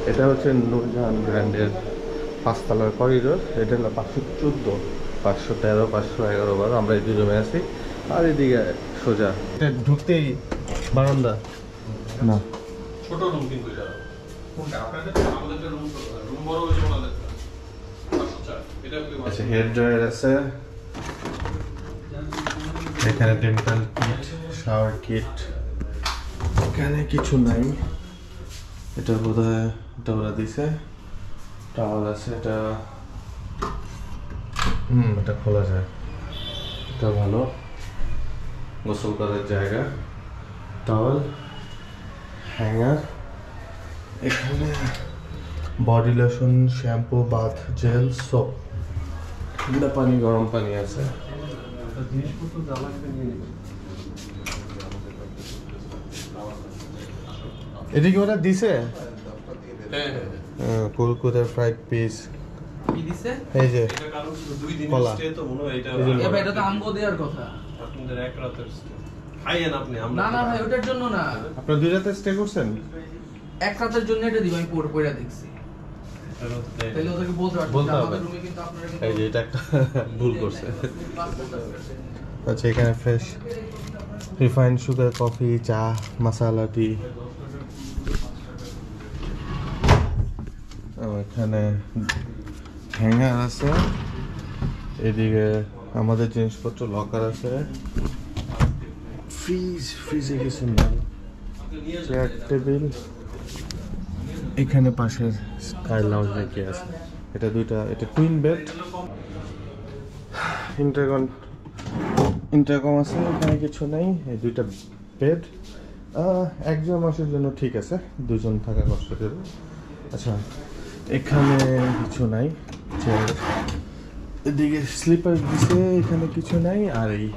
এটা হচ্ছে নূরজাহান ব্র্যান্ডের 5 তলার করিডোর। এটা হলো 514, 513, 511 আমরা এই 2 রুমে আছি। আর এদিকে সোজা এটা ঢুকতেই বারান্দা না, ছোট রুম কিন্তু এটা কোনটা আপনাদের আমাদের রুম রুম বড় হয়েছে ওনাদের 504 এটা কি আচ্ছা হেয়ার ড্রায়ার আছে এখানে, ডেন্টাল কিট, শাওয়ার কিট, এখানে কিছু নাই। এটা বোধহয় এটা ওরা দিছে, টাওয়াল আছে, এটা এটা খোলা যায়, এটা ভালো গোসল করার জায়গা। টাওয়াল, হ্যাঙ্গার, এখানে body lotion, shampoo, bath gel, soap, ঠান্ডা পানি, গরম পানি আছে। জিনিসপত্র যা লাগবে নিয়ে নেবেন। এদিকে ওরা দিছে হ্যাঁ কুরকুরের ফ্রাইড পিস কি দিছে? এই যে এটা কারণ 2 দিনের কলা। স্টে তো মনে হয় এটা এবার এটা তো আমগো দেওয়ার কথা। আপনাদের এক রাতের স্টে খাইয়েন আপনি। আমরা না না ভাই ওটার জন্য না, আপনারা 2 রাতে স্টে করছেন? এক রাতের জন্য এটা দিব। আমি পড়া দেখছি, তাহলে ওদেরকে বলতে পারছি বলতে হবে। আমাদের রুমে কিন্তু আপনারা এই যে এটা একটা ভুল করছে। কিন্তু আচ্ছা এখানে ফ্রেশ রিফাইন্ড সুগার, কফি, চা, মশলা টি। এখানে হ্যাঙ্গার আছে, এদিকে আমাদের জিনিসপত্র লকার আছে, ফ্রিজে কিছু নেই, চেয়ার টেবিল। এখানে পাশের স্কাই লাউঞ্জ নাকি আছে, এটা 2টা, এটা টুইন বেড, ইন্টারকম আছে, এখানে কিছু নেই। এই 2টা বেড, একজন মানুষের জন্য ঠিক আছে, 2 জন থাকা কষ্ট দেবে। আচ্ছা এখানে কিছু নাই, চেয়ার, এদিকে স্লিপার দিছে, এখানে কিছু নাই। আর এই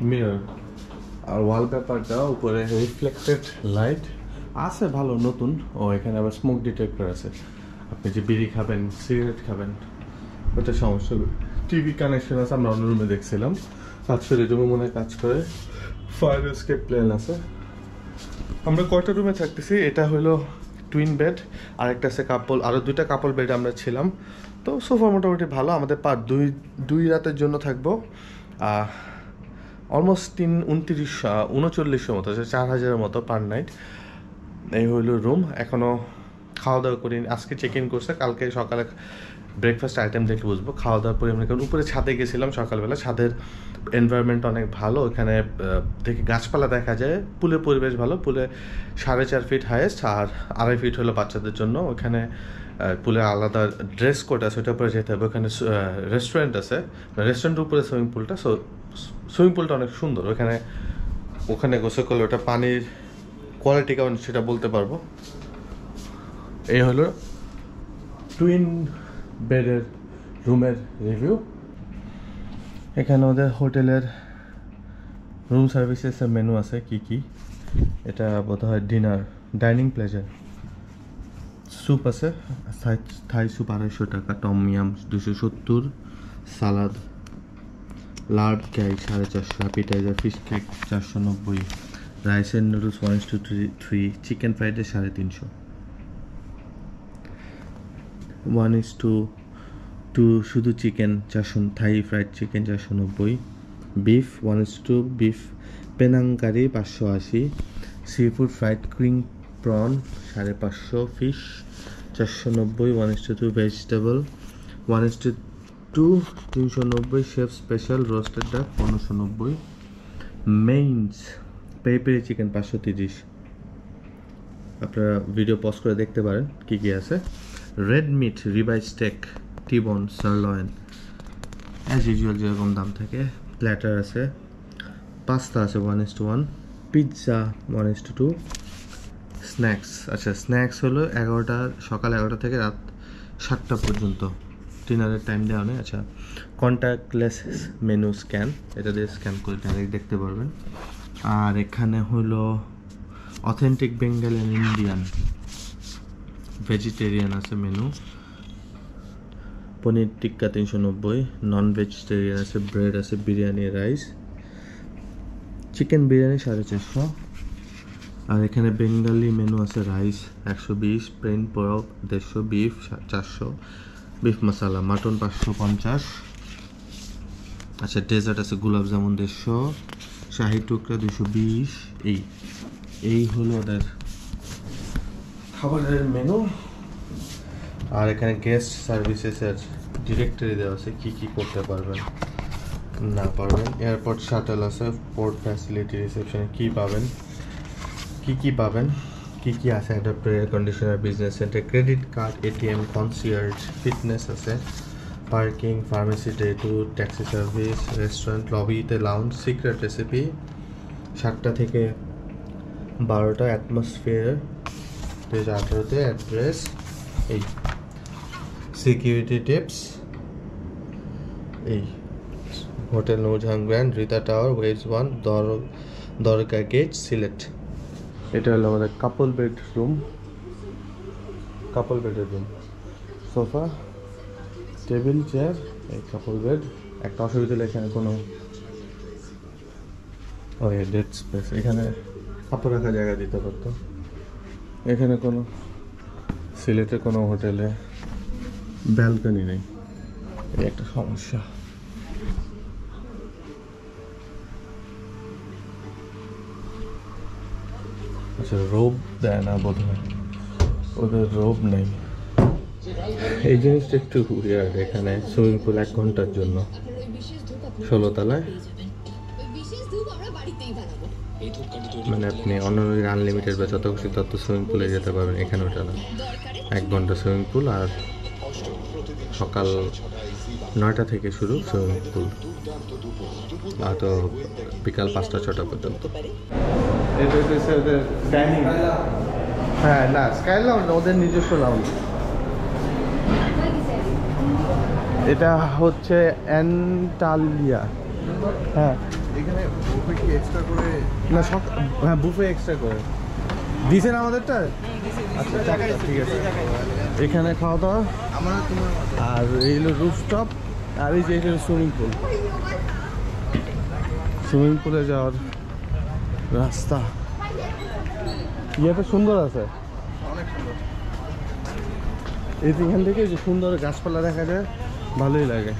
মিরর আর ওয়ালপেপারটা উপরে রিফ্লেক্টেড লাইট আছে, ভালো নতুন। ও এখানে আবার স্মোক ডিটেক্টর আছে, আপনি যে বিড়ি খাবেন, সিগারেট খাবেন, ওটা সমস্যা। টিভি কানেকশন আছে, আমরা অন্য রুমে দেখছিলাম, কাজ করে রুমে মনে হয় কাজ করে। ফায়ার এসকেপ প্ল্যান আছে। আমরা কয়টা রুমে থাকতেছি, এটা হলো টুইন বেড, আর একটা আছে কাপল, আরও 2টা কাপল বেড আমরা ছিলাম। তো সোফা মোটামুটি ভালো। আমাদের দুই রাতের জন্য থাকবো অলমোস্ট 3900 মতো, 4000-এর মতো পার নাইট। এই হইল রুম। এখনও খাওয়া দাওয়া করিনি, আজকে চেক ইন করছে, কালকে সকালে ব্রেকফাস্ট আইটেম দেখে বুঝবো। খাওয়া দাওয়ার পরে আমরা কারণ উপরে ছাদে গেছিলাম সকালবেলা, ছাদের এনভায়রনমেন্ট অনেক ভালো, ওখানে দেখে গাছপালা দেখা যায়, পুলের পরিবেশ ভালো। পুলে 4.5 ফিট হাইয়েস্ট, আর 2.5 ফিট হলো বাচ্চাদের জন্য। ওখানে পুলে আলাদা ড্রেস কোড আছে, ওটার উপরে যেতে হবে। ওখানে রেস্টুরেন্ট আছে, রেস্টুরেন্টের উপরে সুইমিং পুলটা। সো সুইমিং পুলটা অনেক সুন্দর, ওখানে গোসল করলে ওটা পানির কোয়ালিটি কেমন সেটা বলতে পারবো। এই হলো টুইন বেডের রুমের রিভিউ। এখানে ওদের হোটেলের রুম সার্ভিসেসের মেনু আছে কি কি। এটা বোধহয় ডাইনিং প্লেজার। স্যুপ আছে, থাই স্যুপ 250 টাকা, tom yum 270, salad, lard cake 450, fish ফিশ কেক 490, rice and noodles 1:3, chicken fried rice 350, 1:2 শুধু chicken 400, Thai fried chicken 490, beef 1:2, beef Penang curry 580, seafood fried cream prawn 550, fish 490, 1:2 vegetable 1:2 390, chef special roasted duck 1590, means peri chicken 530। আপনারা video pause করে দেখতে পারেন কি কি আছে। Red meat ribeye steak, T-bone, sirloin, as usual যেরকম দাম থাকে। প্ল্যাটার আছে, পাস্তা আছে 1:1, পিৎজা 1:2, স্ন্যাক্স। আচ্ছা স্ন্যাক্স হলো সকাল 11টা থেকে রাত 7টা পর্যন্ত, ডিনারের টাইম দেওয়া নেই। আচ্ছা কন্ট্যাক্টলেস মেনু স্ক্যান, এটা দিয়ে স্ক্যান করে ডাইরেক্ট দেখতে পারবেন। আর এখানে হলো authentic Bengal and Indian, vegetarian আছে menu, paneer tikka 390, non vegetarian আছে, ব্রেড আছে, বিরিয়ানি, রাইস, চিকেন বিরিয়ানি 450, আর এখানে বেঙ্গলি মেনু আছে, rice 120, plain pulao 150, beef 400, beef masala, mutton 550। আচ্ছা ডেজার্ট আছে গোলাপ জামুন 150, শাহি টুকরা 220। এই হলো ওদের খাবারের মেনু। আর এখানে গেস্ট সার্ভিসেসের ডিরেক্টরি দেওয়া আছে, কি কি করতে পারবেন না পারবেন। এয়ারপোর্ট শাটল আছে, পোর্ট ফ্যাসিলিটি, রিসেপশনে কি পাবেন, কি কি আছে, adapter, air conditioner, business centre, credit card, ATM, concierge, fitness আছে, parking, pharmacy, day tour, taxi service, restaurant, লবিতে লাউঞ্জ, সিক্রেট রেসিপি 7টা থেকে 12টা, অ্যাটমসফিয়ার 18তে, অ্যাড্রেস, এই সিকিউরিটি টিপস, এই hotel Nurjahan grand, Rita tower, ওয়েজ 1, দরগা গেট, সিলেট। এটা হলো আমাদের couple bedroom, sofa, table, chair, এই কাপল বেড। একটা অসুবিধা হলে এখানে কোনো ডেড স্পেস, এখানে কাপড় রাখার জায়গা দিতে পারতো। এখানে কোনো সিলেটে কোনো হোটেলে ব্যালকনি নেই, এই একটা সমস্যা। আচ্ছা রোব দেয় না বোধ হয়, ওদের রোব নেই, এই জিনিসটা একটু উইয়ার্ড। এখানে সুইমিং পুল 1 ঘন্টার জন্য 16 তলায়, মানে আপনি অনলি আনলিমিটেড বা যত খুশি তত সুইমিং পুলে যেতে পারবেন, এখানে ওটা না। 1 ঘন্টা সুইমিং পুল, আর সকাল 9টা থেকে শুরু সুইমিং পুল, আর তো বিকাল 5টা-6টা পর্যন্ত। এটা হচ্ছে ওদের ডাইনিং, হ্যাঁ না স্কাই লাউঞ্জ ওদের নিজস্ব লাউঞ্জ। এটা হচ্ছে অ্যান্টালিয়া, হ্যাঁ এখানে বুফে কি এক্সট্রা করে না সব, হ্যাঁ বুফে এক্সট্রা করে দিয়েছেন আমাদেরটা। আচ্ছা ঠিক আছে, এখানে খাওয়া দাওয়া আমরা তোমার আর এই হলো রুফটপ, আর এই যে এটা সুইমিং পুল, সুইমিং পুলে যাওয়ার রাস্তা। ইয়েটা সুন্দর আছে, অনেক সুন্দর। এই এখান থেকে যে সুন্দর গাছপালা দেখা যায়, ভালোই লাগে।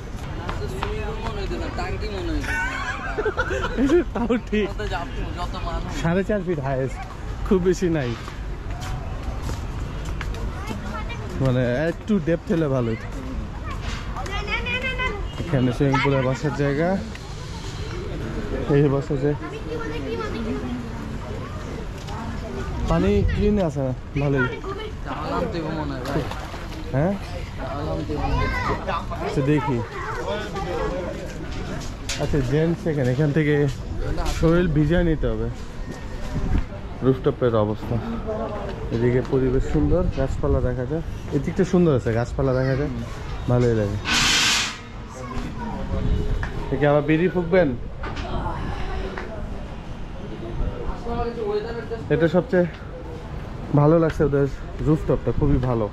তাও ঠিক, 4.5 ফিট হাইয়েস্ট, খুব বেশি নাই, মানে একটু ডেপথ হলে ভালোই। এখানে সুইমিং পুলে বসার জায়গা, এই বসে যে পানি ক্লিন আছে ভালোই, হ্যাঁ আচ্ছা দেখি। আচ্ছা জেন্টস এখান থেকে শরীর ভিজিয়ে নিতে হবে। রুফটপের অবস্থা, এদিকে পরিবেশ সুন্দর, গাছপালা দেখা যায়, এদিকটা সুন্দর আছে, গাছপালা দেখা যায়, ভালোই লাগে। থেকে আবার বিড়ি ফুঁকবেন, এটা সবচেয়ে ভালো লাগছে ওদের রুফটপটা, খুবই ভালো,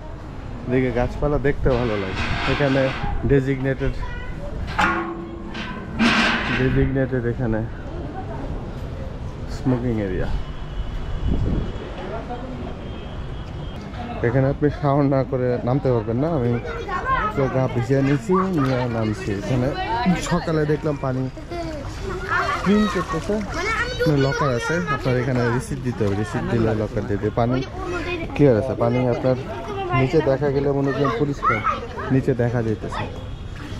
এদিকে গাছপালা দেখতে ভালো লাগে। এখানে ডেজিগনেটেড এখানে স্মোকিং এরিয়া, এখানে আপনি শাওয়ার না করে নামতে পারবেন না। আমি তো গা ভিজিয়ে নিয়েছি, নিয়ে নামছি। এখানে সকালে দেখলাম পানি ক্লিন করতেছে, লকার আছে, আপনার এখানে রিসিপ্ট দিতে হবে, রিসিপ্ট দিলে লকার দিয়ে দেবে। পানি ক্লিয়ার আছে, পানি আপনার নিচে দেখা গেলে মনে করেন পরিষ্কার, নিচে দেখা যাইতেছে।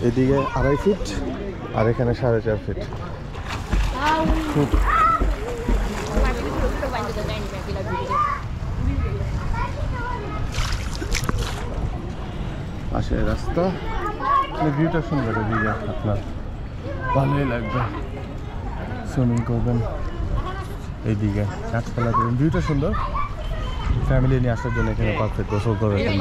এদিকে 2.5 ফিট আর এখানে 4.5 ফিট। পাশে রাস্তা, ভিউটা সুন্দর, এদিকে আপনার ভালোই লাগবে, সুইমিং করবেন, এইদিকে গাছপালা করবেন, ভিউটা সুন্দর, ফ্যামিলি নিয়ে আসার জন্য এখানে পারফেক্ট, গোসল করার জন্য।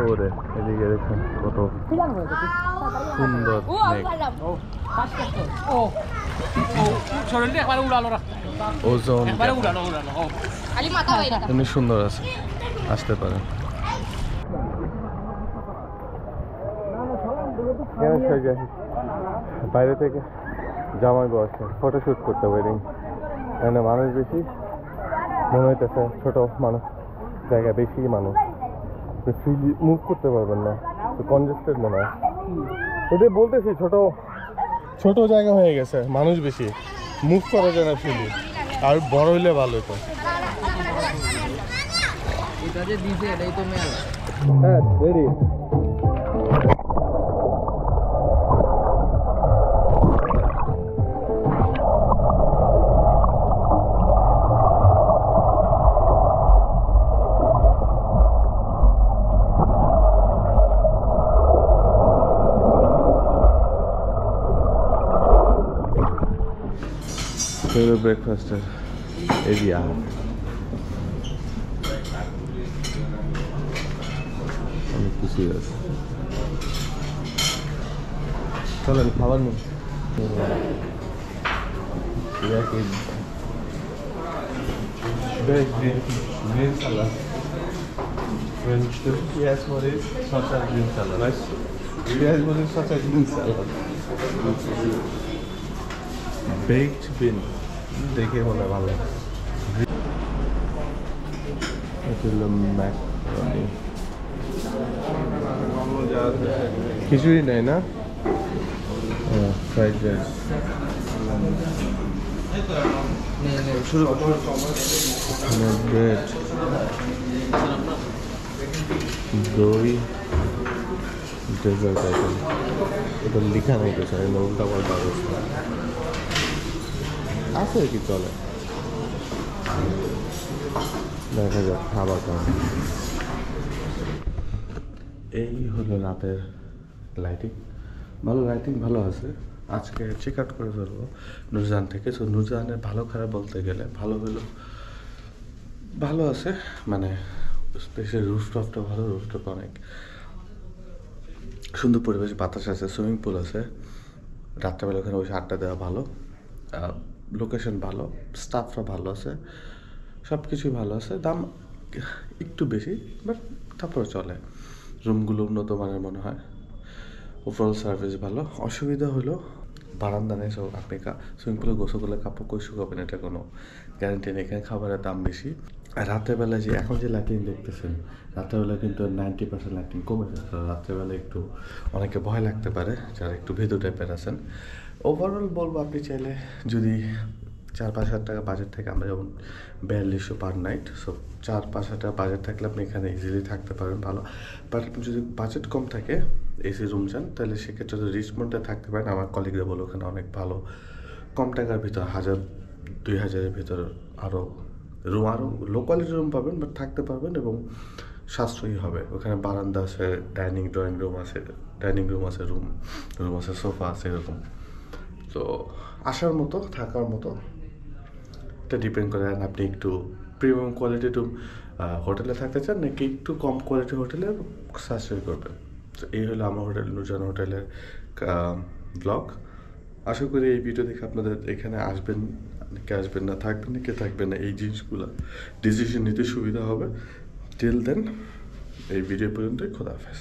ওরে এদিকে দেখুন কত সুন্দর মেঘ, ওজোন এমনি সুন্দর আছে, আসতে পারেন। এখানে সাজা বাইরে থেকে জামাই বসে ফটোশ্যুট করতে ওয়েডিং এখানে মানুষ বেশি মনে হইতেছে ছোট মানুষ জায়গা বেশি মানুষ ফ্রিলি মুভ করতে পারবেন না তো কনজেস্টেড মনে হয় ওটাই বলতেছি ছোট ছোট জায়গা হয়ে গেছে মানুষ বেশি মুভ করা যায় না ফ্রিলি আর বড় হইলে ভালো হতো এটা যে দিছে এটাই তো মেলা হ্যাঁ রেডি ব্রেকফাস্টের এরিয়া অনেক কিছুই আছে চলেন খাবার নেই green salad French yes what is such a green salad nice yes what is such a green salad baked bean দেখে মনে ভালো এটা হলো ম্যাকারনি খিচুড়ি নেই না ফ্রাইড রাইস ব্রেড দই ডেজার্ট আইটেম এটা লেখা নেই তো স্যার উল্টা পাল্টা অবস্থা আছে কি চলে দেখা যাক খাবার কেমন এই হলো রাতের লাইটিং ভালো আছে আজকে চেক আউট করে ফেলবো নুরজাহান থেকে সো নুরজাহানের ভালো খারাপ বলতে গেলে ভালো আছে মানে স্পেশাল রুফটপটা ভালো রুফটপ অনেক সুন্দর পরিবেশ বাতাস আছে সুইমিং পুল আছে রাত্রেবেলা ওখানে বসে আড্ডা দেওয়া ভালো লোকেশন ভালো স্টাফরা ভালো আছে সব কিছুই ভালো আছে দাম একটু বেশি বাট তারপরে চলে রুমগুলো উন্নত মানের মনে হয় ওভারঅল সার্ভিস ভালো অসুবিধা হলো বারান্দা নেই সব আপনি সুইমিং পুলে গোসল করলে কাপড় কই শুকাবেন এটা কোনো গ্যারান্টি নেই এখানে খাবারের দাম বেশি আর রাত্রেবেলা যে এখন যে লাইটিং দেখতেছেন রাত্রেবেলা কিন্তু 90% লাইটিং কমেছে রাত্রেবেলা একটু অনেকে ভয় লাগতে পারে যারা একটু ভেতর টাইপের আছেন ওভারঅল বলবো আপনি চাইলে যদি 4-5 হাজার টাকা বাজেট থাকে আমরা যেমন 4200 পার নাইট সো 4-5 হাজার টাকা বাজেট থাকলে আপনি এখানে ইজিলি থাকতে পারেন ভালো বাট আপনি যদি বাজেট কম থাকে এসি রুম চান তাহলে সেক্ষেত্রে যদি রিচমন্ডে থাকতে পারেন আমার কলিগরা বলে ওখানে অনেক ভালো কম টাকার ভিতর 1000-2000-এর ভিতর আরও লো কোয়ালিটির রুম পাবেন বাট থাকতে পারবেন এবং সাশ্রয়ী হবে ওখানে বারান্দা আছে ড্রয়িং রুম আছে রুম আছে সোফা আছে এরকম তো আসার মতো থাকার মতো এটা ডিপেন্ড করে আপনি একটু প্রিমিয়াম কোয়ালিটির হোটেলে থাকতে চান নাকি একটু কম কোয়ালিটির হোটেলে সাশ্রয় করবেন তো এই হলো আমার নুরজাহান হোটেলের ব্লগ আশা করি এই ভিডিও দেখে আপনাদের এখানে আসবেন না থাকবেন না এই জিনিসগুলো ডিসিশন নিতে সুবিধা হবে টিল দেন এই ভিডিও পর্যন্তই খোদা হাফেজ